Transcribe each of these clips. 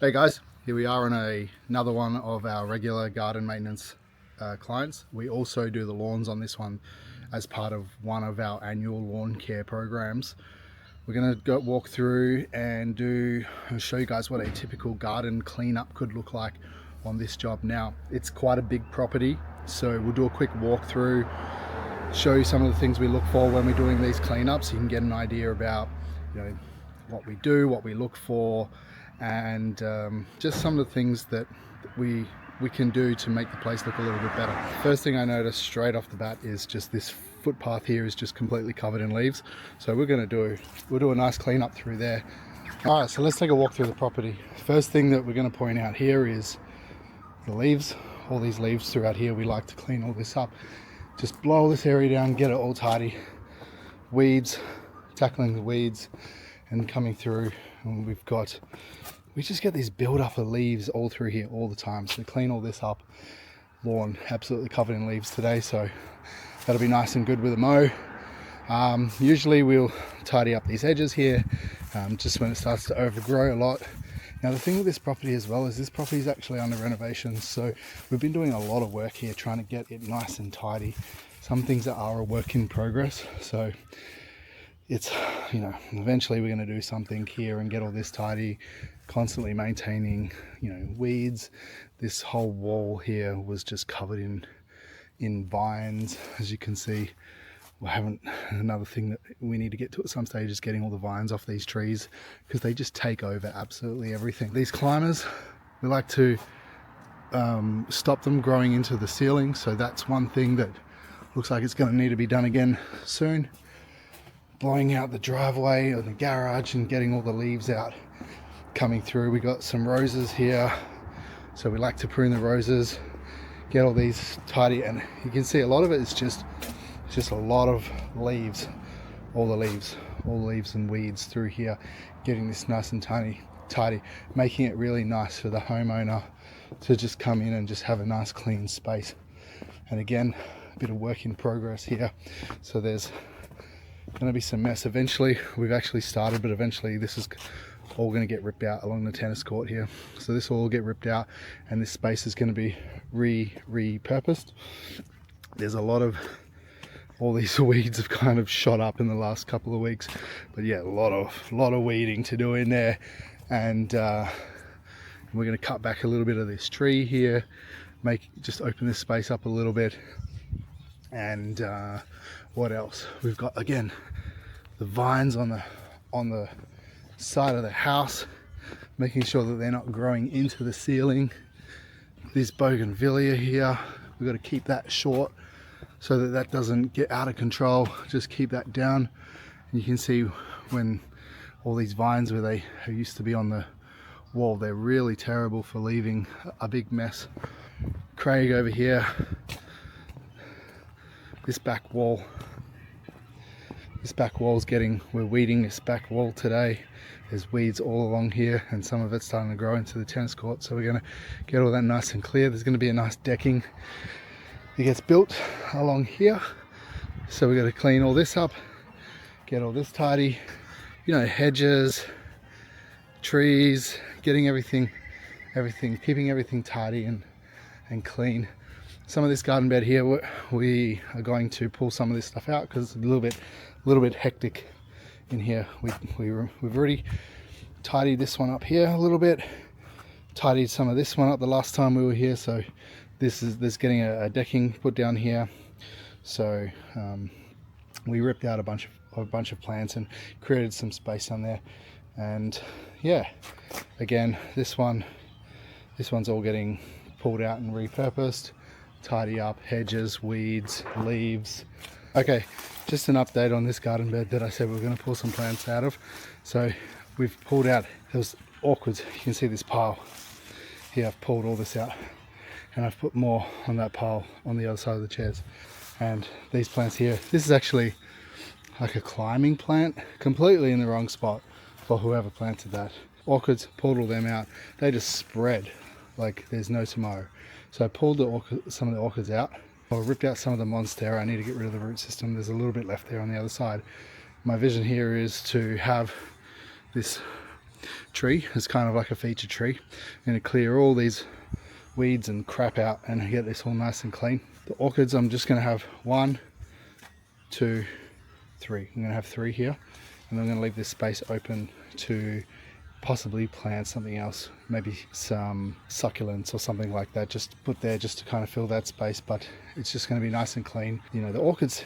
Hey guys, here we are on another one of our regular garden maintenance clients. We also do the lawns on this one as part of one of our annual lawn care programs. We're going to go walk through and show you guys what a typical garden cleanup could look like on this job. Now, it's quite a big property, so we'll do a quick walkthrough, show you some of the things we look for when we're doing these cleanups, so you can get an idea about, what we do, what we look for, and just some of the things that we can do to make the place look a little bit better. First thing I noticed straight off the bat is just this footpath here is just completely covered in leaves. So we'll do a nice clean up through there. All right, so let's take a walk through the property. First thing that we're going to point out here is the leaves. All these leaves throughout here, we like to clean all this up. Just blow this area down, get it all tidy. Weeds, tackling the weeds and coming through, and we just get this build up of leaves all through here all the time. So clean all this up. Lawn absolutely covered in leaves today, so that'll be nice and good with a mow. Usually we'll tidy up these edges here just when it starts to overgrow a lot. Now the thing with this property as well is this property is actually under renovation, so we've been doing a lot of work here trying to get it nice and tidy. Some things are a work in progress, so it's, eventually we're going to do something here and get all this tidy, constantly maintaining, weeds. This whole wall here was just covered in vines, as you can see. Another thing that we need to get to at some stage is getting all the vines off these trees, because they just take over absolutely everything. These climbers, we like to stop them growing into the ceiling, so that's one thing that looks like it's going to need to be done again soon. Blowing out the driveway or the garage and getting all the leaves out coming through. We got some roses here, so we like to prune the roses, get all these tidy, and you can see a lot of it is just a lot of leaves, all the leaves and weeds through here, getting this nice and tidy, making it really nice for the homeowner to just come in and just have a nice clean space. And again, a bit of work in progress here, so there's going to be some mess eventually. We've actually started, but eventually this is all going to get ripped out along the tennis court here. So this will all get ripped out and this space is going to be repurposed. There's a lot of, all these weeds have kind of shot up in the last couple of weeks, but yeah, a lot of weeding to do in there. And we're going to cut back a little bit of this tree here, just open this space up a little bit. And what else? We've got, again, the vines on the side of the house, making sure that they're not growing into the ceiling. This bougainvillea here, we've got to keep that short so that doesn't get out of control. Just keep that down. And you can see when all these vines where they used to be on the wall, they're really terrible for leaving a big mess. Craig over here, this back wall's we're weeding this back wall today. There's weeds all along here and some of it's starting to grow into the tennis court, so we're going to get all that nice and clear. There's going to be a nice decking that gets built along here, so we're going to clean all this up, get all this tidy, hedges, trees, getting everything, keeping everything tidy and clean. Some of this garden bed here, we are going to pull some of this stuff out because it's a little bit hectic in here. We've already tidied this one up here a little bit, tidied some of this one up the last time we were here, so there's getting a decking put down here. So we ripped out a bunch of plants and created some space on there. And yeah, again, this one's all getting pulled out and repurposed. Tidy up hedges, weeds, leaves. Okay, just an update on this garden bed that I said we were going to pull some plants out of. So we've pulled out, it was awkward, you can see this pile here. I've pulled all this out and I've put more on that pile on the other side of the chairs. And these plants here, this is actually like a climbing plant, completely in the wrong spot for whoever planted that. Orchids, pulled all them out, they just spread like there's no tomorrow. So I pulled some of the orchids out. I ripped out some of the monstera. I need to get rid of the root system. There's a little bit left there on the other side. My vision here is to have this tree as kind of like a feature tree. I'm going to clear all these weeds and crap out and get this all nice and clean. The orchids, I'm just going to have 1, 2, 3. I'm going to have 3 here, and I'm going to leave this space open to possibly plant something else, maybe some succulents or something like that, just put there just to kind of fill that space. But it's just going to be nice and clean. You know, the orchids,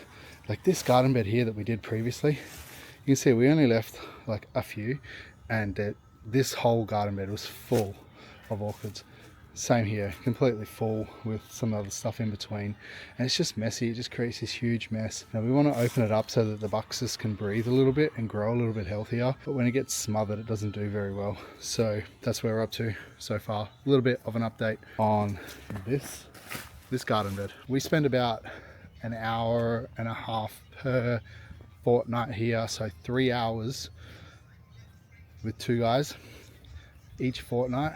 like this garden bed here that we did previously, you can see we only left like a few, and this whole garden bed was full of orchids. Same here, completely full with some other stuff in between, and it's just messy. It just creates this huge mess. Now we want to open it up so that the buxus can breathe a little bit and grow a little bit healthier, but when it gets smothered it doesn't do very well. So that's where we're up to so far. A little bit of an update on this garden bed. We spend about an hour and a half per fortnight here, so 3 hours with 2 guys each fortnight,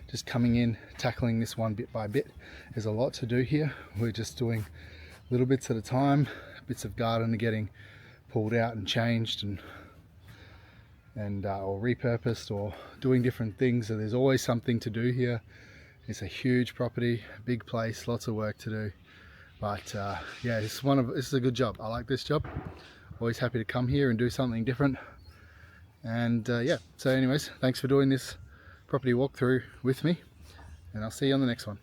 just coming in, tackling this one bit by bit. There's a lot to do here. We're just doing little bits at a time. Bits of garden are getting pulled out and changed and or repurposed or doing different things. So there's always something to do here. It's a huge property, big place, lots of work to do. But yeah, this is a good job. I like this job. Always happy to come here and do something different. And yeah, so anyways, thanks for doing this property walkthrough with me, and I'll see you on the next one.